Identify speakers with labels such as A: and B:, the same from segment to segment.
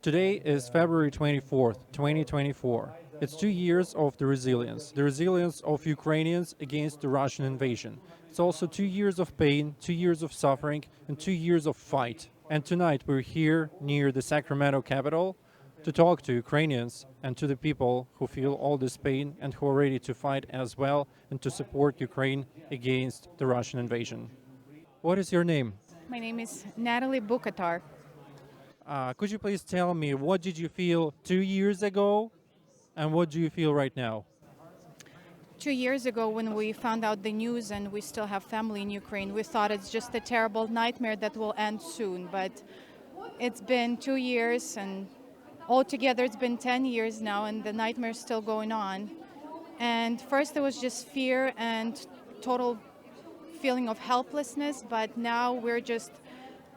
A: Today is February 24th, 2024. It's 2 years of the resilience of Ukrainians against the Russian invasion. It's also 2 years of pain, 2 years of suffering, and 2 years of fight. And tonight we're here near the Sacramento capital to talk to Ukrainians and to the people who feel all this pain and who are ready to fight as well and to support Ukraine against the Russian invasion. What is your name?
B: My name is Natalie Bukatar.
A: Could you please tell me what did you feel 2 years ago and what do you feel right now?
B: 2 years ago, when we found out the news and we still have family in Ukraine, we thought it's just a terrible nightmare that will end soon. But it's been 2 years, and altogether it's been 10 years now, and the nightmare's still going on. And first, it was just fear and total feeling of helplessness, but now we're just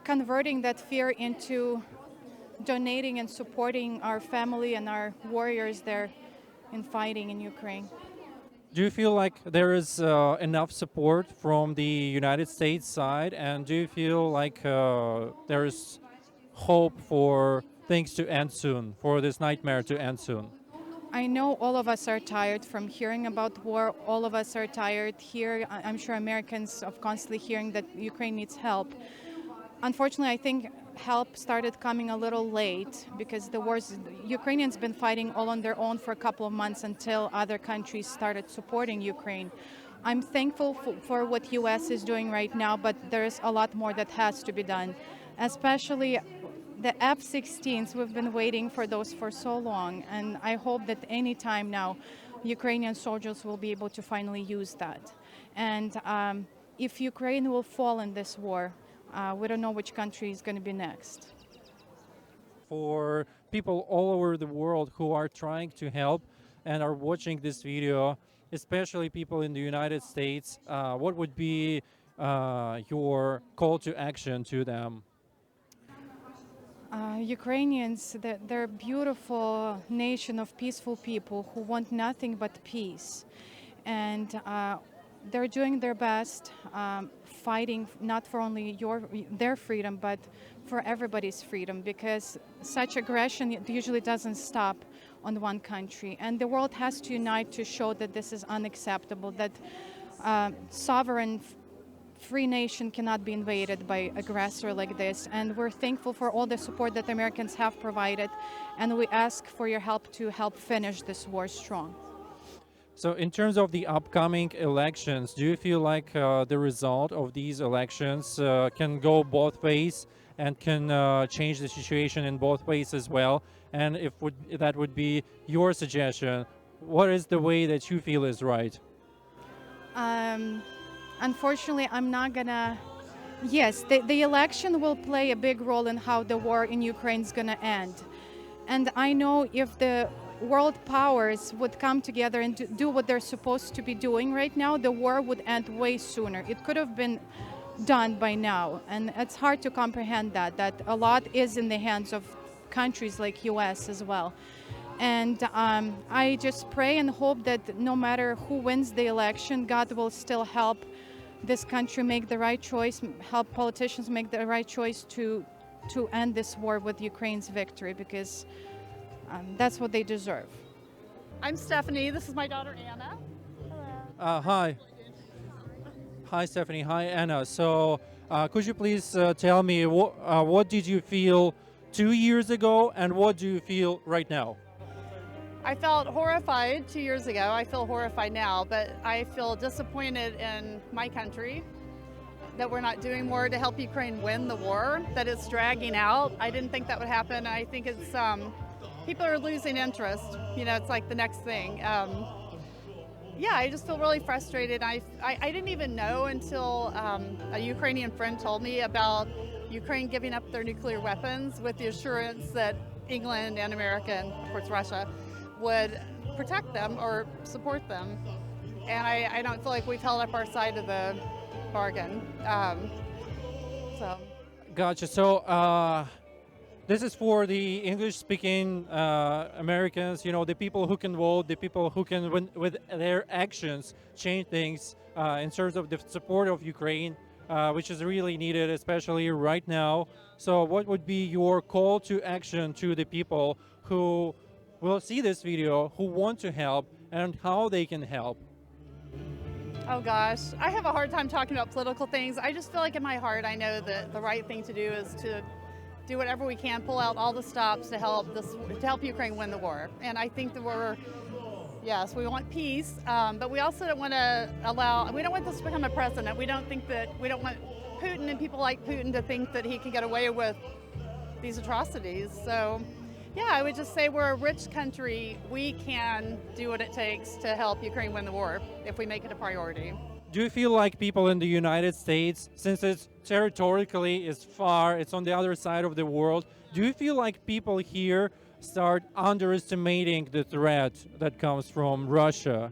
B: converting that fear into donating and supporting our family and our warriors there in fighting in Ukraine.
A: Do you feel like there is enough support from the United States side, and do you feel like there is hope for things to end soon, for this nightmare to end soon?
B: I know all of us are tired from hearing about war. All of us are tired here. I'm sure Americans of constantly hearing that Ukraine needs help. Unfortunately, I think help started coming a little late because Ukrainians been fighting all on their own for a couple of months until other countries started supporting Ukraine. I'm thankful for what U.S. is doing right now, but there's a lot more that has to be done, especially the F-16s. We've been waiting for those for so long, and I hope that any time now, Ukrainian soldiers will be able to finally use that. And if Ukraine will fall in this war, we don't know which country is going to be next.
A: For people all over the world who are trying to help and are watching this video, especially people in the United States, what would be your call to action to them?
B: Ukrainians, they're a beautiful nation of peaceful people who want nothing but peace. And they're doing their best, fighting not for only their freedom, but for everybody's freedom, because such aggression usually doesn't stop on one country. And the world has to unite to show that this is unacceptable, that sovereign free nation cannot be invaded by aggressor like this. And we're thankful for all the support that Americans have provided, and we ask for your help to help finish this war strong.
A: So, in terms of the upcoming elections, do you feel like the result of these elections can go both ways and can change the situation in both ways as well? And if that would be your suggestion, what is the way that you feel is right?
B: Unfortunately, I'm not gonna. Yes, the election will play a big role in how the war in Ukraine is gonna end. And I know if the world powers would come together and do what they're supposed to be doing right now, the war would end way sooner. It could have been done by now, and it's hard to comprehend that a lot is in the hands of countries like US as well. And I just pray and hope that no matter who wins the election, God will still help this country make the right choice, help politicians make the right choice to end this war with Ukraine's victory, because that's what they deserve.
C: I'm Stephanie. This is my daughter Anna.
A: Hi. Hi, Stephanie. Hi, Anna. So, could you please tell me what did you feel 2 years ago and what do you feel right now?
C: I felt horrified 2 years ago. I feel horrified now, but I feel disappointed in my country that we're not doing more to help Ukraine win the war, that it's dragging out. I didn't think that would happen. I think it's people are losing interest. You know, it's like the next thing. Yeah, I just feel really frustrated. I didn't even know until a Ukrainian friend told me about Ukraine giving up their nuclear weapons with the assurance that England and America, and of course Russia, would protect them or support them. And I don't feel like we've held up our side of the bargain. So.
A: Gotcha. So, this is for the English-speaking Americans, the people who can vote, the people who can, with their actions, change things in terms of the support of Ukraine. which is really needed, especially right now. So, what would be your call to action to the people who will see this video, who want to help, and how they can help?
C: Oh gosh, I have a hard time talking about political things. I just feel like in my heart I know that the right thing to do is to do whatever we can, pull out all the stops to help Ukraine win the war. And I think that yes, we want peace, but we also don't want to we don't want this to become a precedent. We don't want Putin and people like Putin to think that he can get away with these atrocities. So yeah, I would just say we're a rich country. We can do what it takes to help Ukraine win the war if we make it a priority.
A: Do you feel like people in the United States, since it's territorially is far, it's on the other side of the world, do you feel like people here start underestimating the threat that comes from Russia?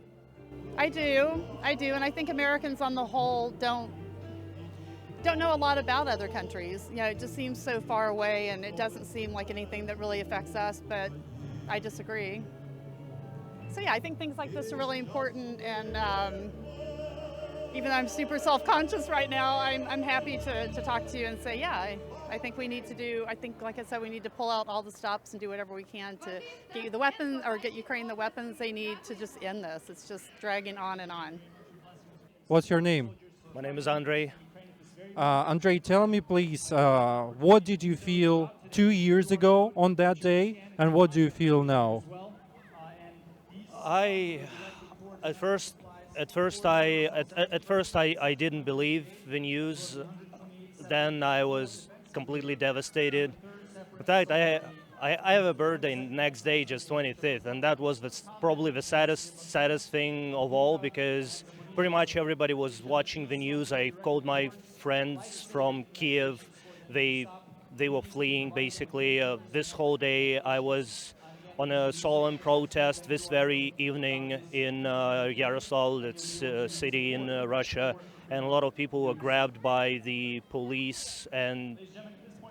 C: I do, and I think Americans on the whole don't know a lot about other countries. You know, it just seems so far away, and it doesn't seem like anything that really affects us, but I disagree. So yeah, I think things like this are really important, and even though I'm super self-conscious right now, I'm happy to talk to you and say, yeah, I think we need to like I said, we need to pull out all the stops and do whatever we can to get you the weapons, or get Ukraine the weapons they need to just end this. It's just dragging on and on.
A: What's your name?
D: My name is Andrei.
A: Andrei, tell me please, what did you feel 2 years ago on that day, and what do you feel now?
D: I at first I didn't believe the news. Then I was completely devastated. In fact, I have a birthday next day, just 25th, and that was probably the saddest thing of all, because pretty much everybody was watching the news. I called my friends from Kiev. They were fleeing basically. This whole day I was on a solemn protest this very evening in Yaroslavl, it's a city in Russia, and a lot of people were grabbed by the police, and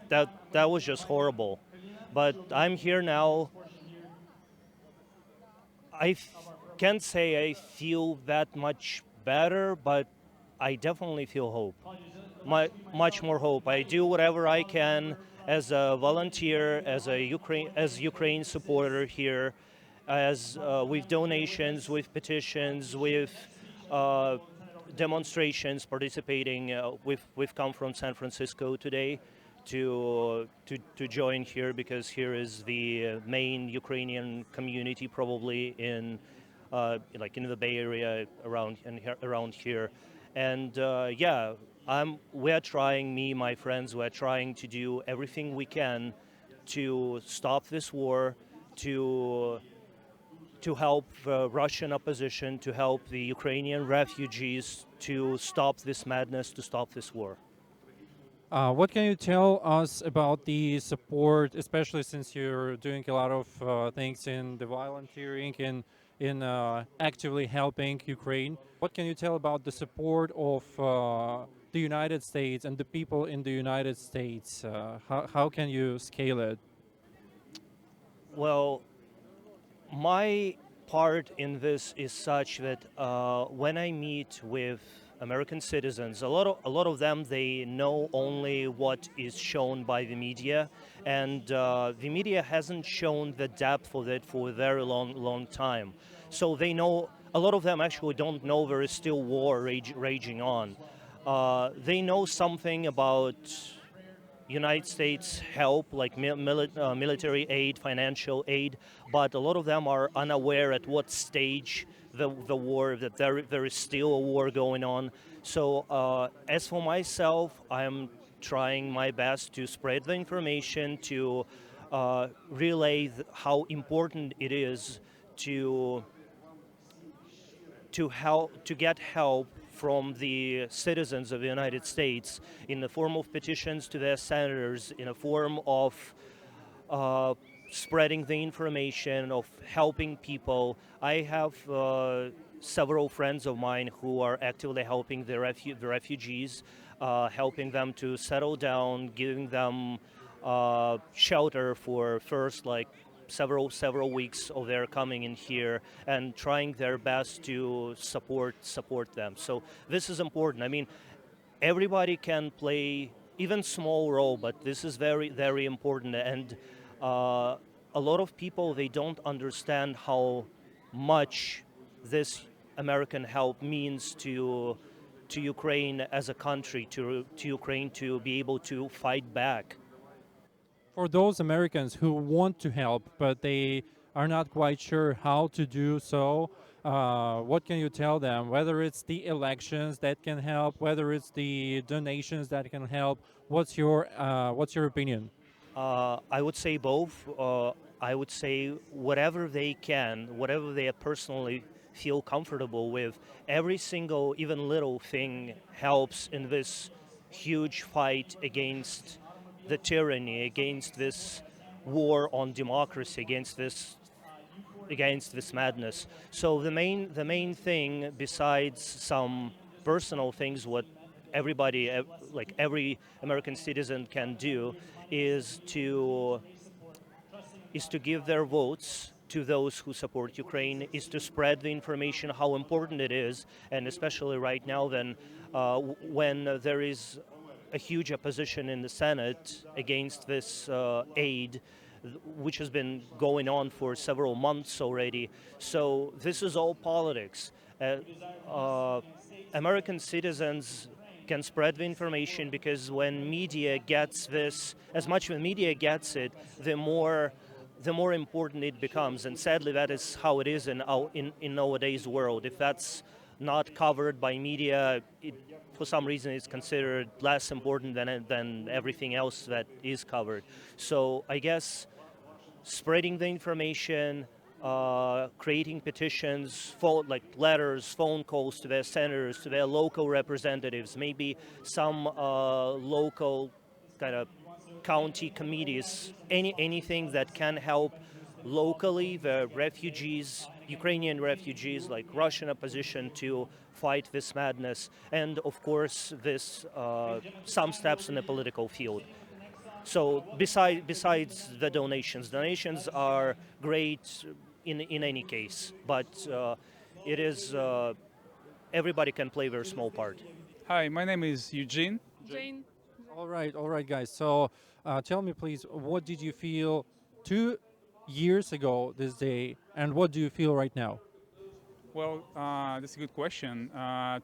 D: that was just horrible. But I'm here now. Can't say I feel that much better, but I definitely feel hope. Much more hope. I do whatever I can as a volunteer, as Ukraine supporter here, as with donations, with petitions, with demonstrations, participating. We've come from San Francisco today to join here, because here is the main Ukrainian community probably in like in the Bay Area around here. And yeah, we're trying, my friends, we're trying to do everything we can to stop this war, to help the Russian opposition, to help the Ukrainian refugees, to stop this madness, to stop this war.
A: What can you tell us about the support, especially since you're doing a lot of things in the volunteering and in actively helping Ukraine? What can you tell about the support of the United States and the people in the United States? How can you scale it?
D: Well, my part in this is such that when I meet with American citizens, a lot of them, they know only what is shown by the media, and the media hasn't shown the depth of it for a very long time. So they know, a lot of them actually don't know there is still war raging on. They know something about United States help, like military aid, financial aid, but a lot of them are unaware at what stage the war, that there is still a war going on. So as for myself, I'm trying my best to spread the information, to relay how important it is to get help from the citizens of the United States in the form of petitions to their senators, in a form of spreading the information, of helping people. I have several friends of mine who are actively helping the refugees, helping them to settle down, giving them shelter for first like several weeks of their coming in here, and trying their best to support them. So this is important. I mean, everybody can play even small role, but this is very, very important. And a lot of people, they don't understand how much this American help means to Ukraine as a country, to Ukraine to be able to fight back.
A: For those Americans who want to help but they are not quite sure how to do so, what can you tell them? Whether it's the elections that can help, whether it's the donations that can help, what's your opinion?
D: I would say both. I would say whatever they can, whatever they personally feel comfortable with, every single, even little thing helps in this huge fight against the tyranny, against this war on democracy, against this madness. So the main thing, besides some personal things, what everybody, like every American citizen can do, is to give their votes to those who support Ukraine, is to spread the information how important it is, and especially right now, then when there is a huge opposition in the Senate against this aid, which has been going on for several months already. So this is all politics. American citizens can spread the information, because when media gets this, as much when media gets it, the more important it becomes. And sadly, that is how it is in nowadays world. If that's not covered by media, for some reason it's considered less important than everything else that is covered. So I guess spreading the information, creating petitions, like letters, phone calls to their senators, to their local representatives, maybe some local kind of county committees, anything that can help locally the refugees, Ukrainian refugees, like Russian opposition, to fight this madness, and of course this some steps in the political field. So besides the donations are great in any case, but it is everybody can play their small part.
E: Hi, my name is Eugene.
B: Jane.
A: All right, guys. So tell me, please, what did you feel 2 years ago this day, and what do you feel right now?
E: Well, that's a good question.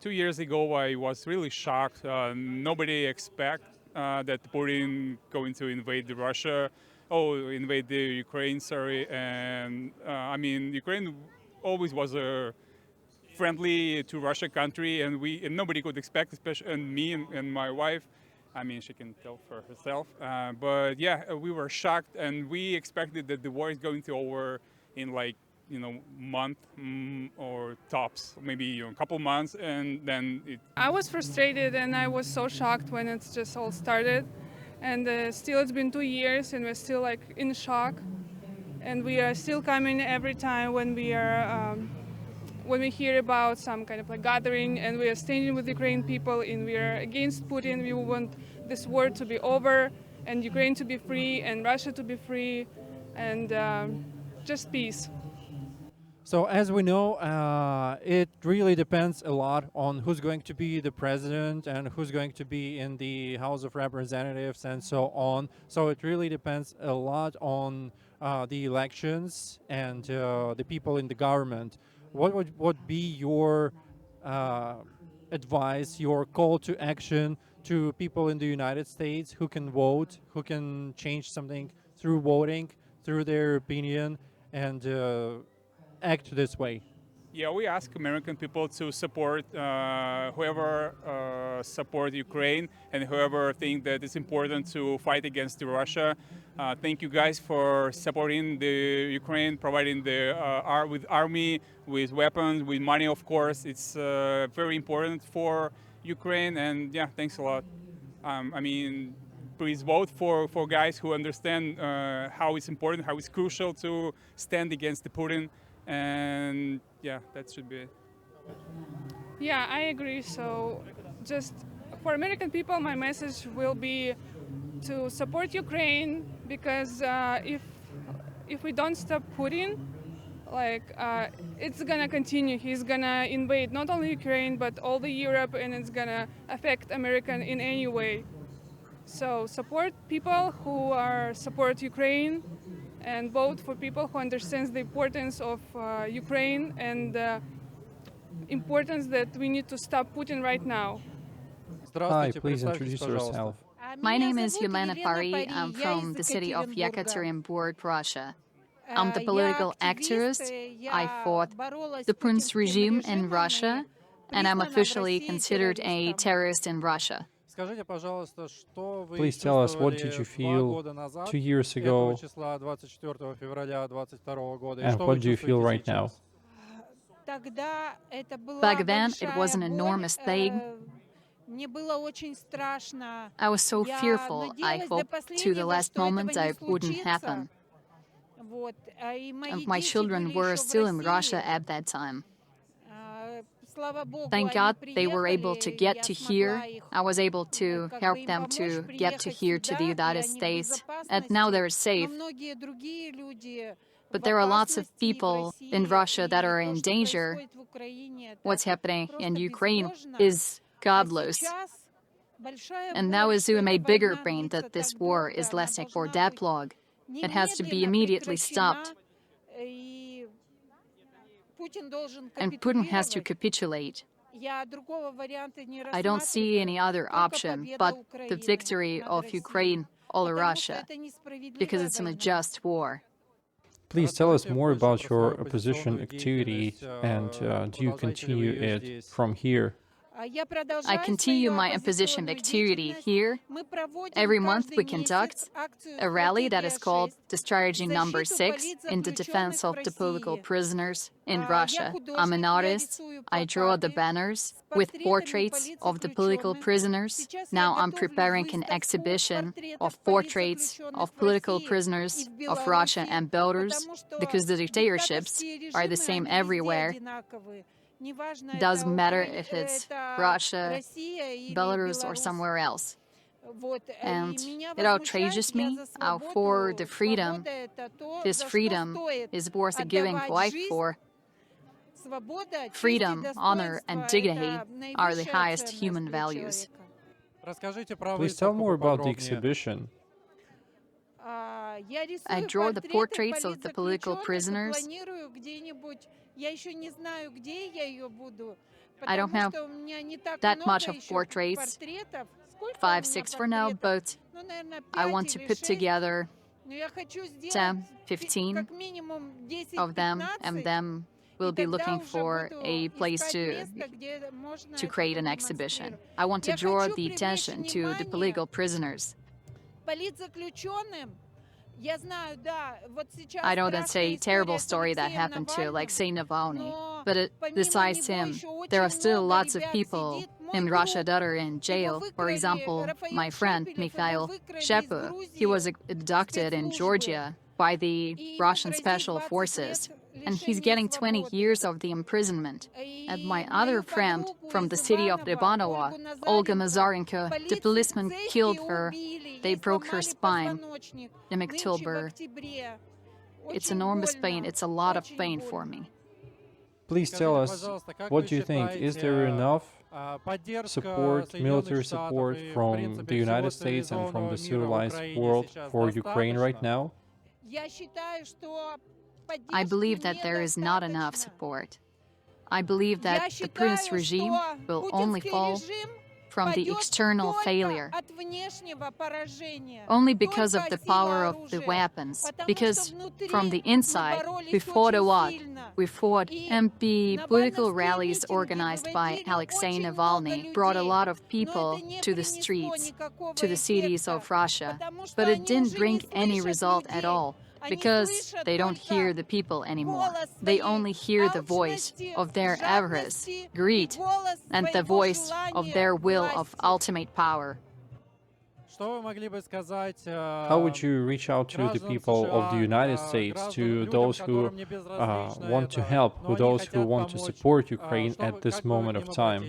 E: 2 years ago, I was really shocked. Nobody expect that Putin going to invade Russia, invade the Ukraine. Sorry, and I mean, Ukraine always was a friendly to Russia country, and nobody could expect, especially and me and my wife. I mean, she can tell for herself. But yeah, we were shocked, and we expected that the war is going to over in like month or tops, maybe a couple months, and then it.
F: I was frustrated and I was so shocked when it just all started. And still, it's been 2 years and we're still like in shock. And we are still coming every time when we hear about some kind of like gathering, and we are standing with Ukrainian people and we are against Putin. We want this war to be over and Ukraine to be free and Russia to be free and just peace.
A: So as we know, it really depends a lot on who's going to be the president and who's going to be in the House of Representatives and so on. So it really depends a lot on the elections and the people in the government. What would be your advice, your call to action to people in the United States who can vote, who can change something through voting, through their opinion, and act this way?
E: Yeah, we ask American people to support whoever support Ukraine and whoever think that it's important to fight against Russia. Thank you guys for supporting the Ukraine, providing with army, with weapons, with money. Of course, it's very important for Ukraine, and yeah, thanks a lot. I mean, please vote for guys who understand how it's important, how it's crucial to stand against the Putin. And yeah, that should be it.
F: Yeah, I agree. So just for American people, my message will be to support Ukraine, because if we don't stop Putin, it's gonna continue. He's gonna invade not only Ukraine but all the Europe, and it's gonna affect American in any way. So support people who support Ukraine, and vote for people who understands the importance of Ukraine and the importance that we need to stop Putin right now.
A: Hi,
G: Здравствуйте,
A: please
G: представьтесь,
A: introduce yourself.
G: пожалуйста.
H: My name is Yelena Pari. I'm from the city of Yekaterinburg, Russia. I'm the political activist. I fought the Putin's regime in Russia, and I'm officially considered a terrorist in Russia.
G: Скажите, пожалуйста, что вы
A: Please tell us, what did
G: чувствовали
A: you
G: 2
A: feel
G: года назад,
A: 2 years
G: 5
A: ago,
G: числа 24 февраля 22 года, и
A: and
G: что вы
A: what do you feel
G: чувствуете
A: right now?
G: сейчас?
H: Back then, it was an enormous thing. I was so fearful. I hoped to the last moment that it wouldn't happen. And my children were still in Russia at that time. Thank God they were able to get to here. I was able to help them to get to here to the United States, and now they're safe. But there are lots of people in Russia that are in danger. What's happening in Ukraine is godless. And now assume a bigger pain that this war is lasting for that long. It has to be immediately stopped. And Putin has to capitulate. I don't see any other option but the victory of Ukraine over Russia, because it's an unjust war.
A: Please tell us more about your opposition activity, and do you continue it from here?
H: I continue my opposition activity here. Every month we conduct a rally that is called Discharging Number 6 in the defense of the political prisoners in Russia. I'm an artist. I draw the banners with portraits of the political prisoners. Now I'm preparing an exhibition of portraits of political prisoners of Russia and Belarus, because the dictatorships are the same everywhere. Doesn't matter if it's Russia, Belarus, or somewhere else. And it outrages me for the freedom. This freedom is worth giving life for. Freedom, honor, and dignity are the highest human values.
A: Please tell more about the exhibition.
H: I draw the portraits of the political prisoners. I don't have that much of portraits, 5, 6 for now, but I want to put together 10, 15 of them, and then we'll be looking for a place to create an exhibition. I want to draw the attention to the political prisoners. I know that's a terrible story that happened to Alexei Navalny, but besides him, there are still lots of people in Russia that are in jail. For example, my friend Mikhail Shepu, he was abducted in Georgia by the Russian special forces, and he's getting 20 years of the imprisonment. And my other friend from the city of Ivanovo, Olga Nazarenko, the policemen killed her. They broke her spine in October. It's enormous pain. It's a lot of pain for me.
A: Please tell us, what do you think? Is there enough support, military support from the United States and from the civilized world for Ukraine right now?
H: I believe that there is not enough support. I believe that the Putin's regime will only fall from the external failure, only because of the power of the weapons. Because from the inside, we fought a lot. We fought MP political rallies organized by Alexei Navalny, brought a lot of people to the streets, to the cities of Russia, but it didn't bring any result at all. Because they don't hear the people anymore. They only hear the voice of their avarice, greed, and the voice of their will of ultimate power.
A: How would you reach out to the people of the United States, to those who want to help, to those who want to support Ukraine at this moment of time?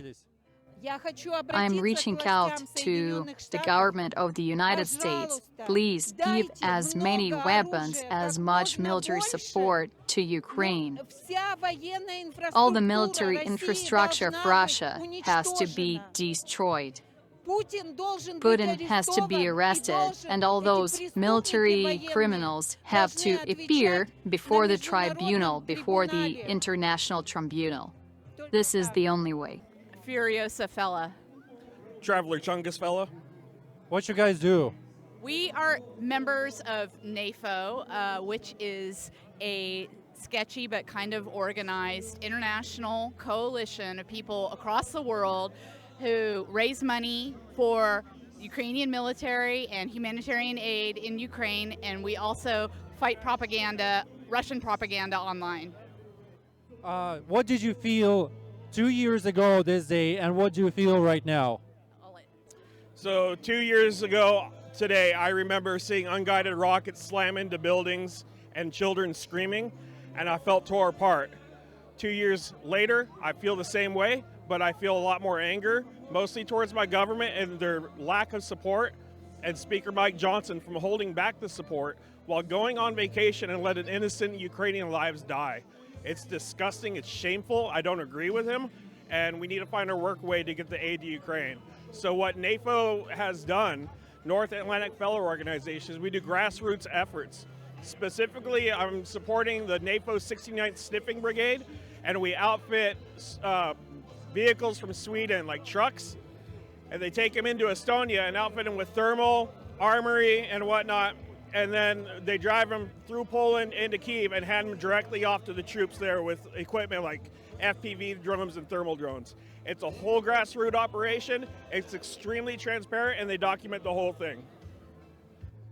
H: I'm reaching out to the government of the United States. Please give as many weapons, as much military support to Ukraine. All the military infrastructure of Russia has to be destroyed. Putin has to be arrested, and all those military criminals have to appear before the tribunal, before the international tribunal. This is the only way.
I: Furiosa fella.
J: Traveler Chungus fella.
A: What you guys do?
I: We are members of NAFO, which is a sketchy but kind of organized international coalition of people across the world who raise money for Ukrainian military and humanitarian aid in Ukraine, and we also fight propaganda, Russian propaganda online.
A: What did you feel 2 years ago this day, and what do you feel right now?
J: So 2 years ago today, I remember seeing unguided rockets slam into buildings and children screaming, and I felt tore apart. 2 years later, I feel the same way, but I feel a lot more anger, mostly towards my government and their lack of support, and Speaker Mike Johnson from holding back the support while going on vacation and letting innocent Ukrainian lives die. It's disgusting, it's shameful, I don't agree with him, and we need to find a work way to get the aid to Ukraine. So what NAFO has done, North Atlantic Fellow Organizations, we do grassroots efforts. Specifically, I'm supporting the NAFO 69th Sniffing Brigade, and we outfit vehicles from Sweden, like trucks, and they take them into Estonia and outfit them with thermal, armory, and whatnot, and then they drive them through Poland into Kyiv and hand them directly off to the troops there with equipment like FPV drones and thermal drones. It's a whole grassroots operation, it's extremely transparent, and they document the whole thing.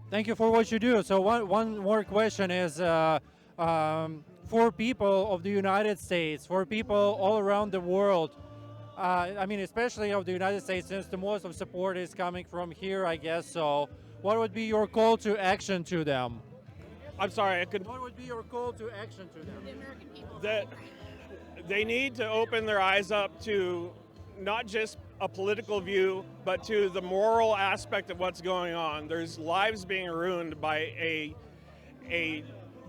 A: Thank you for what you do. So one more question is, for people of the United States, for people all around the world, I mean, especially of the United States, since the most of support is coming from here, I guess. So, what would be your call to action to them?
J: I'm sorry, I couldn't.
A: What would be your call to action to them?
I: The American people.
J: That they need to open their eyes up to not just a political view, but to the moral aspect of what's going on. There's lives being ruined by a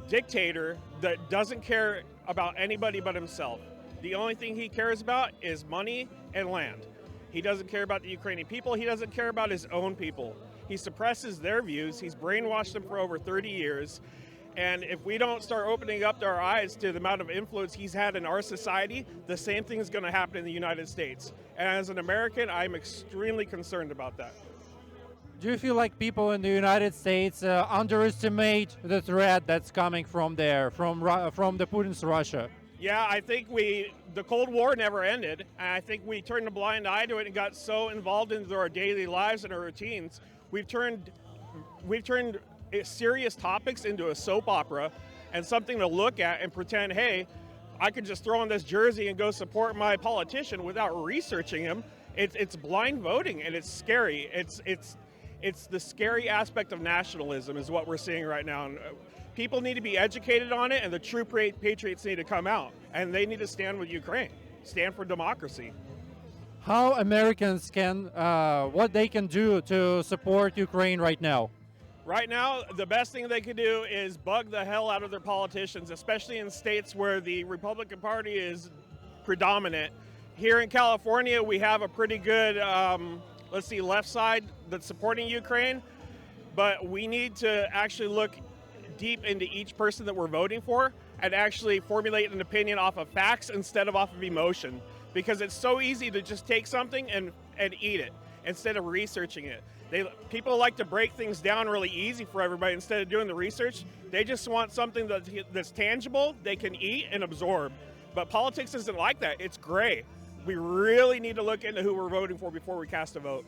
J: dictator that doesn't care about anybody but himself. The only thing he cares about is money and land. He doesn't care about the Ukrainian people. He doesn't care about his own people. He suppresses their views. He's brainwashed them for over 30 years. And if we don't start opening up our eyes to the amount of influence he's had in our society, the same thing is going to happen in the United States. And as an American, I'm extremely concerned about that.
A: Do you feel like people in the United States underestimate the threat that's coming from there, from the Putin's Russia?
J: Yeah, I think the Cold War never ended, and I think we turned a blind eye to it and got so involved into our daily lives and our routines. We've turned serious topics into a soap opera and something to look at and pretend, hey, I could just throw on this jersey and go support my politician without researching him. It's blind voting, and it's scary. It's the scary aspect of nationalism is what we're seeing right now. And people need to be educated on it, and the true patriots need to come out, and they need to stand with Ukraine, stand for democracy.
A: How Americans can, what they can do to support Ukraine right now?
J: Right now, the best thing they can do is bug the hell out of their politicians, especially in states where the Republican Party is predominant. Here in California, we have a pretty good, left side that's supporting Ukraine, but we need to actually look deep into each person that we're voting for and actually formulate an opinion off of facts instead of off of emotion, because it's so easy to just take something and eat it instead of researching it. People like to break things down really easy for everybody instead of doing the research. They just want something that's tangible, they can eat and absorb. But politics isn't like that. It's gray. We really need to look into who we're voting for before we cast a vote.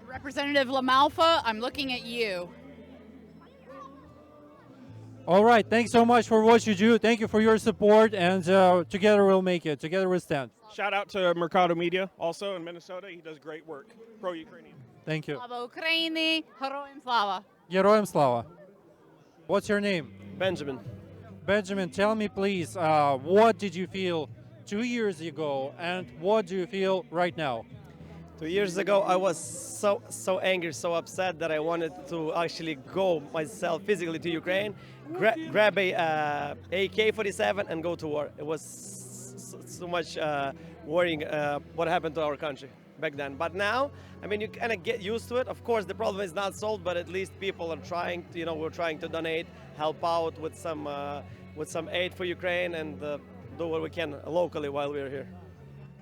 I: Representative LaMalfa, I'm looking at you.
A: All right, thanks so much for what you do. Thank you for your support, and together we'll make it. Together we'll stand.
J: Shout out to Mercado Media, also in Minnesota. He does great work, pro-Ukrainian.
A: Thank you.
I: Слава Україні, героям слава.
A: Героям слава. What's your name?
K: Benjamin.
A: Benjamin, tell me please, what did you feel 2 years ago, and what do you feel right now?
K: 2 years ago, I was so angry, so upset that I wanted to actually go myself physically to Ukraine, grab a AK-47 and go to war. It was so much worrying what happened to our country back then. But now, I mean, you kind of get used to it. Of course, the problem is not solved, but at least people are trying. We're trying to donate, help out with some aid for Ukraine, and do what we can locally while we're here.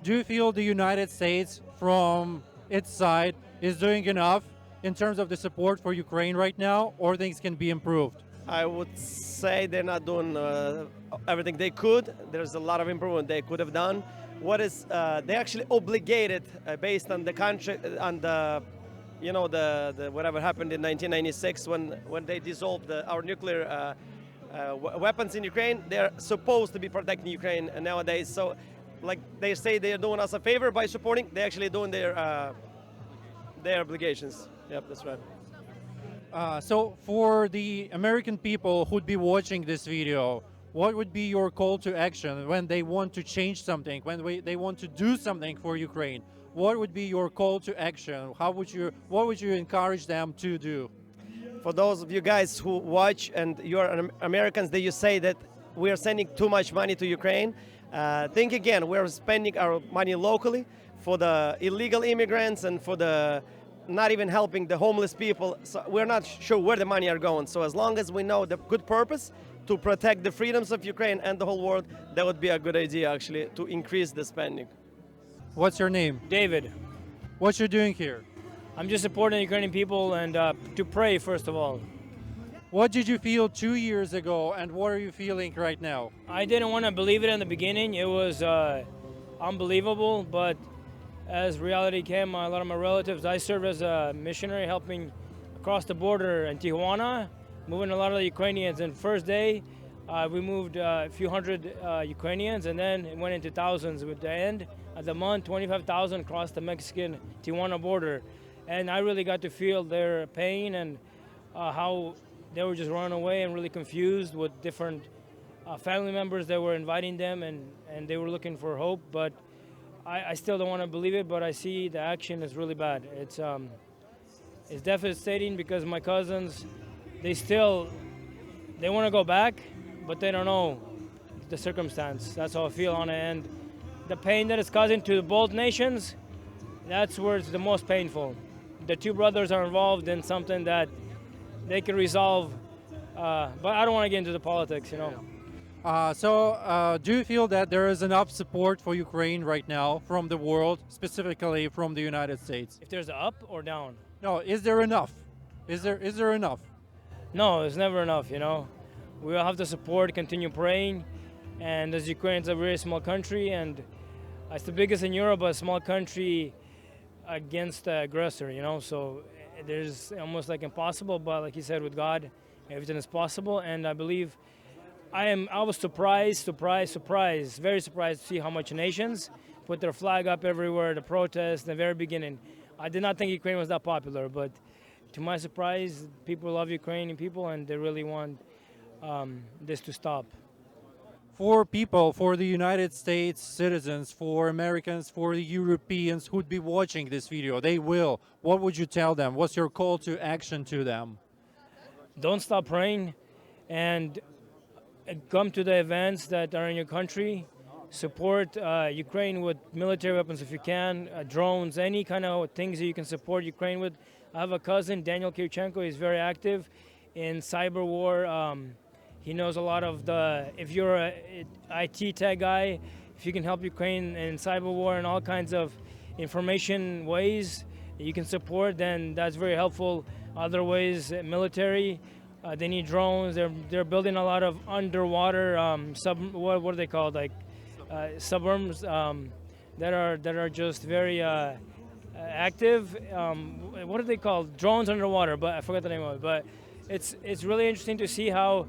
A: Do you feel the United States, from its side, is doing enough in terms of the support for Ukraine right now, or things can be improved?
K: I would say they're not doing everything they could. There's a lot of improvement they could have done. They actually obligated based on the country, on the whatever happened in 1996 when they dissolved our nuclear weapons in Ukraine. They're supposed to be protecting Ukraine nowadays. So, like they say, they're doing us a favor by supporting. They're actually doing their obligations. Yep, that's right.
A: So for the American people who'd be watching this video, what would be your call to action when they want to change something, when they want to do something for Ukraine? What would be your call to action? What would you encourage them to do?
K: For those of you guys who watch and you're Americans, that you say that we are sending too much money to Ukraine, think again. We're spending our money locally for the illegal immigrants and for the not even helping the homeless people. So we're not sure where the money are going. So as long as we know the good purpose to protect the freedoms of Ukraine and the whole world, that would be a good idea actually to increase the spending.
A: What's your name?
L: David.
A: What you're doing here?
L: I'm just supporting the Ukrainian people and to pray, first of all.
A: What did you feel 2 years ago, and what are you feeling right now?
L: I didn't want to believe it in the beginning. It was unbelievable, but as reality came, a lot of my relatives, I served as a missionary helping across the border in Tijuana, moving a lot of the Ukrainians. And first day, we moved a few hundred Ukrainians, and then it went into thousands. With the end of the month, 25,000 crossed the Mexican-Tijuana border. And I really got to feel their pain and how they were just running away and really confused with different family members that were inviting them, and they were looking for hope. But I still don't want to believe it, but I see the action is really bad. It's devastating because my cousins, they want to go back, but they don't know the circumstance. That's how I feel on it. And the pain that it's causing to both nations, that's where it's the most painful. The two brothers are involved in something that they can resolve, but I don't want to get into the politics,
A: So do you feel that there is enough support for Ukraine right now from the world, specifically from the United States?
L: If there's up or down?
A: No, is there enough? Is there enough?
L: No, it's never enough, We will have to support, continue praying, and as Ukraine is a very small country, and it's the biggest in Europe, but a small country against the aggressor, so there's almost like impossible, but like you said, with God, everything is possible. And I believe I was surprised, very surprised to see how much nations put their flag up everywhere to protest in the very beginning. I did not think Ukraine was that popular, but to my surprise, people love Ukrainian people and they really want this to stop.
A: For people, for the United States citizens, for Americans, for the Europeans who'd be watching this video, they will. What would you tell them? What's your call to action to them?
L: Don't stop praying and come to the events that are in your country. Support Ukraine with military weapons if you can, drones, any kind of things that you can support Ukraine with. I have a cousin, Daniel Kirchenko. He's very active in cyber war. He knows a lot of if you're a IT tech guy, if you can help Ukraine in cyber war and all kinds of information ways you can support, then that's very helpful. Other ways, military, they need drones. They're building a lot of underwater what are they called, like suburbs that are just very active. What are they called? Drones underwater, but I forgot the name of it. But it's really interesting to see how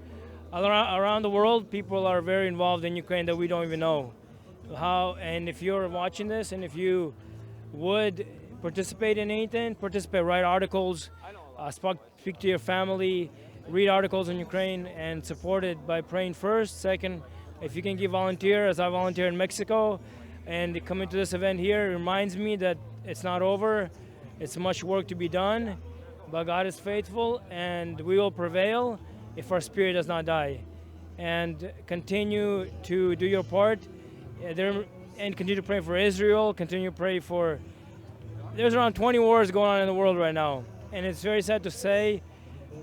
L: around the world people are very involved in Ukraine that we don't even know. And if you're watching this and if you would participate in anything, write articles, speak to your family, read articles on Ukraine, and support it by praying first, second, If you can give volunteer, as I volunteer in Mexico, and coming to this event here reminds me that it's not over. It's much work to be done, but God is faithful, and we will prevail if our spirit does not die. And continue to do your part, and continue to pray for Israel. Continue to pray for. There's around 20 wars going on in the world right now, and it's very sad to say,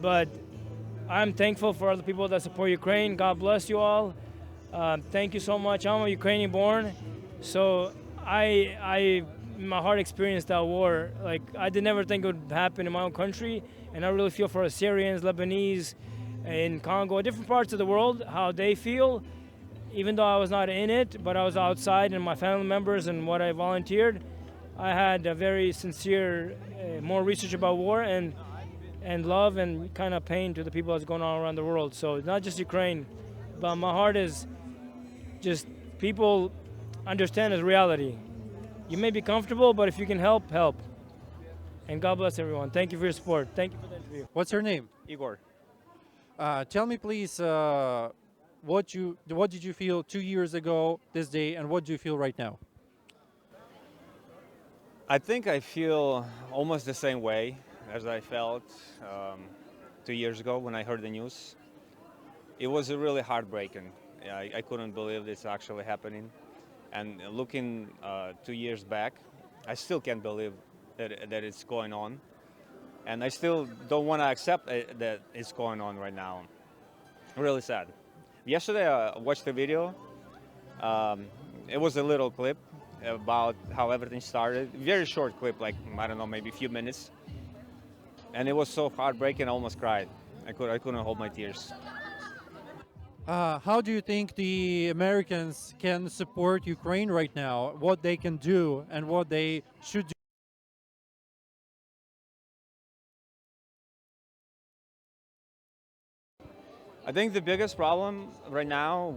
L: but I'm thankful for all the people that support Ukraine. God bless you all. Thank you so much. I'm a Ukrainian born, so my heart experienced that war. Like, I did never think it would happen in my own country, and I really feel for Syrians, Lebanese, in Congo, different parts of the world, how they feel. Even though I was not in it, but I was outside, and my family members and what I volunteered, I had a very sincere, more research about war and love and kind of pain to the people that's going on around the world. So not just Ukraine, but my heart is just people understand as reality. You may be comfortable, but if you can help, help. And God bless everyone. Thank you for your support. Thank you for the interview.
A: What's your name?
K: Igor.
A: Tell me, please, what did you feel 2 years ago this day, and what do you feel right now?
M: I think I feel almost the same way as I felt 2 years ago when I heard the news. It was really heartbreaking. I couldn't believe this actually happening. And looking 2 years back, I still can't believe that it's going on. And I still don't want to accept that it's going on right now. Really sad. Yesterday I watched a video. It was a little clip about how everything started. Very short clip, like, I don't know, maybe a few minutes. And it was so heartbreaking, I almost cried. I couldn't hold my tears.
A: How do you think the Americans can support Ukraine right now? What they can do and what they should do?
M: I think the biggest problem right now,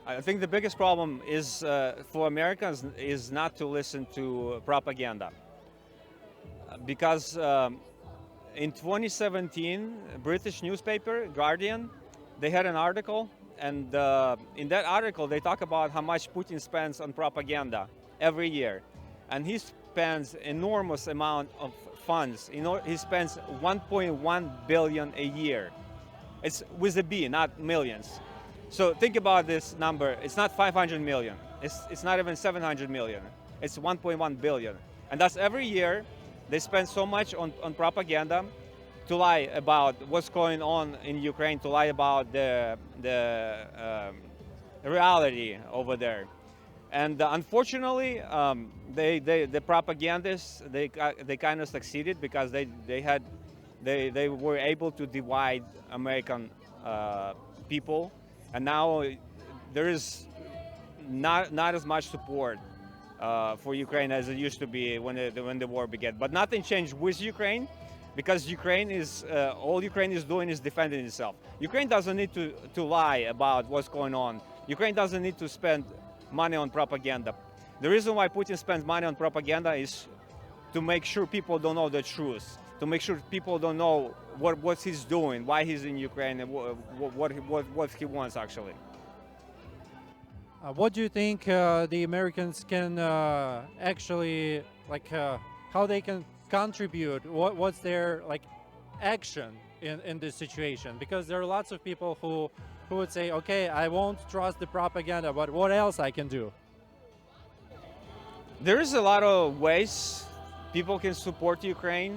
M: I think the biggest problem is for Americans is not to listen to propaganda. Because in 2017, British newspaper, Guardian, they had an article, and in that article they talk about how much Putin spends on propaganda every year. And he spends enormous amount of funds. He spends 1.1 billion a year. It's with a B, not millions. So think about this number. It's not 500 million. It's not even 700 million. It's 1.1 billion. And that's every year. They spend so much on propaganda to lie about what's going on in Ukraine, to lie about the reality over there. And unfortunately, the propagandists, they kind of succeeded because they were able to divide American people, and now there is not as much support for Ukraine as it used to be when the war began. But nothing changed with Ukraine, because Ukraine is all Ukraine is doing is defending itself. Ukraine doesn't need to lie about what's going on. Ukraine doesn't need to spend money on propaganda. The reason why Putin spends money on propaganda is to make sure people don't know the truth, to make sure people don't know what he's doing, why he's in Ukraine, and what he wants actually.
A: What do you think the Americans can actually, like, how they can contribute? What's their, like, action in this situation? Because there are lots of people who would say, okay, I won't trust the propaganda, but what else I can do?
M: There is a lot of ways people can support Ukraine.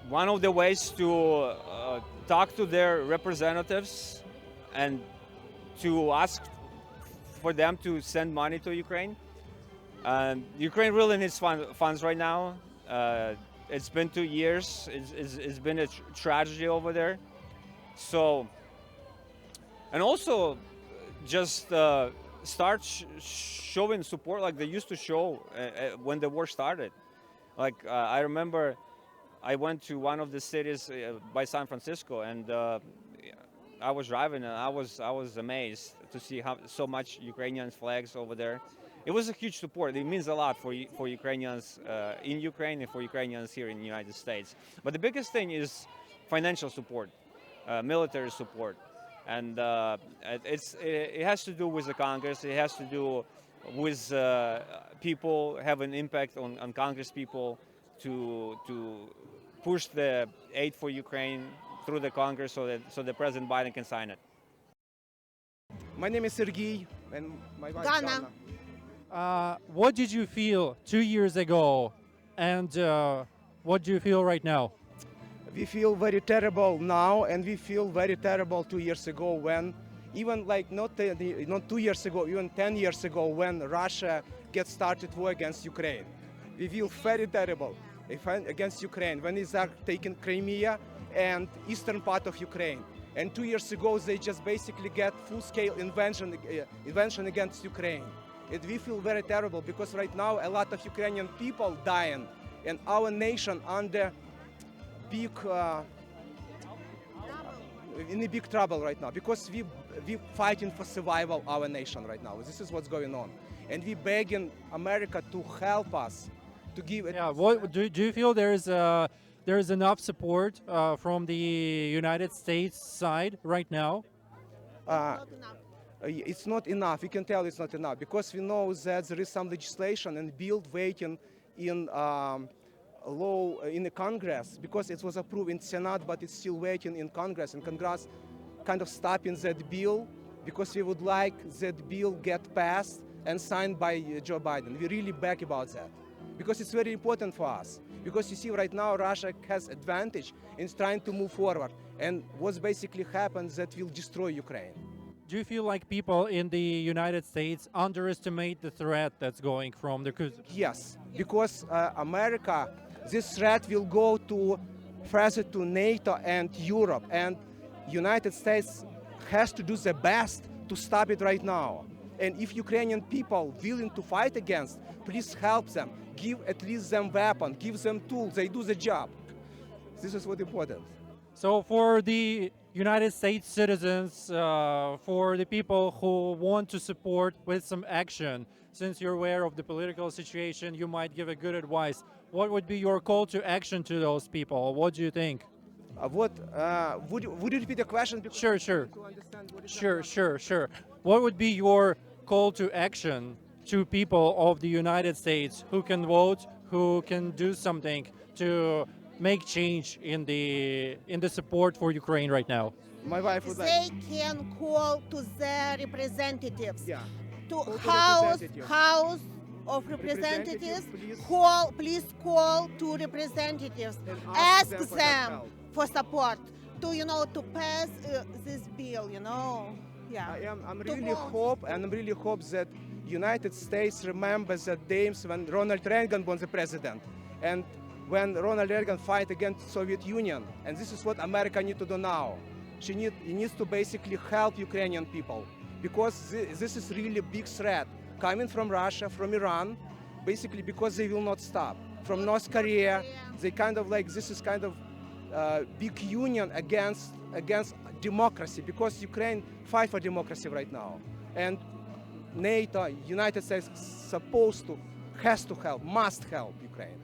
M: One of the ways to talk to their representatives and to ask for them to send money to Ukraine. Ukraine really needs funds right now. It's been 2 years. It's been a tragedy over there. So, and also just start showing support like they used to show when the war started. Like I remember I went to one of the cities by San Francisco, and I was driving, and I was amazed to see how so much Ukrainian flags over there. It was a huge support. It means a lot for Ukrainians in Ukraine and for Ukrainians here in the United States. But the biggest thing is financial support. military support. And it has to do with the Congress. It has to do with people have an impact on Congress people to push the aid for Ukraine through the Congress so that President Biden can sign it.
N: My name is Sergey, and my wife Dana.
A: What did you feel 2 years ago, and what do you feel right now?
N: We feel very terrible now, and we feel very terrible 2 years ago when, even like not 2 years ago, even 10 years ago when Russia gets started war against Ukraine. We feel very terrible against Ukraine when they are taking Crimea and eastern part of Ukraine. And 2 years ago, they just basically get full-scale invasion against Ukraine. And we feel very terrible because right now a lot of Ukrainian people dying, and our nation under in a big trouble right now because we fighting for survival our nation right now. This is what's going on, and we begging America to help us to give it.
A: Yeah. What do you feel there is enough support from the United States side right now?
N: It's not enough. We can tell it's not enough because we know that there is some legislation and bill waiting in law in the Congress because it was approved in Senate, but it's still waiting in Congress, and Congress kind of stopping that bill because we would like that bill get passed and signed by Joe Biden. We really beg about that because it's very important for us. Because you see right now Russia has advantage in trying to move forward, and what's basically happens that will destroy Ukraine.
A: Do you feel like people in the United States underestimate the threat that's going from the country?
N: Yes, because America, this threat will go to further to NATO and Europe, and United States has to do the best to stop it right now. And if Ukrainian people willing to fight against, please help them. Give at least them weapons, give them tools, they do the job. This is what's important.
A: So for the United States citizens, for the people who want to support with some action, since you're aware of the political situation, you might give a good advice. What would be your call to action to those people? What do you think?
N: Would you repeat the question?
A: Sure. What would be your call to action to people of the United States who can vote, who can do something to make change in the support for Ukraine right now?
N: My wife would
O: They can call to their representatives.
N: Yeah.
O: To
N: Call to
O: House of Representatives. Please call to representatives.
N: And
O: Ask
N: them for
O: them
N: help.
O: for support to pass this bill. Yeah.
N: I'm really hope that United States remembers the days when Ronald Reagan was the president, and when Ronald Reagan fight against Soviet Union. And this is what America needs to do now. It needs to basically help Ukrainian people because this is really a big threat coming from Russia, from Iran, basically because they will not stop. From North Korea, they kind of like this is kind of big union against democracy because Ukraine fight for democracy right now, and NATO, United States, has to help, must help Ukraine.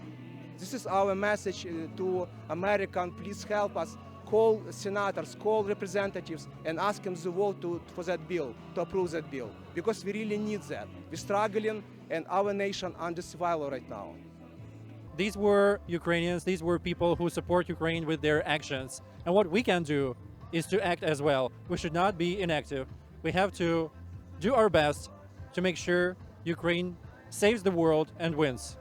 N: This is our message to America. Please help us. Call senators, call representatives, and ask them to vote for that bill, to approve that bill, because we really need that. We're struggling, and our nation under survival right now.
A: These were Ukrainians, these were people who support Ukraine with their actions. And what we can do is to act as well. We should not be inactive. We have to do our best to make sure Ukraine saves the world and wins.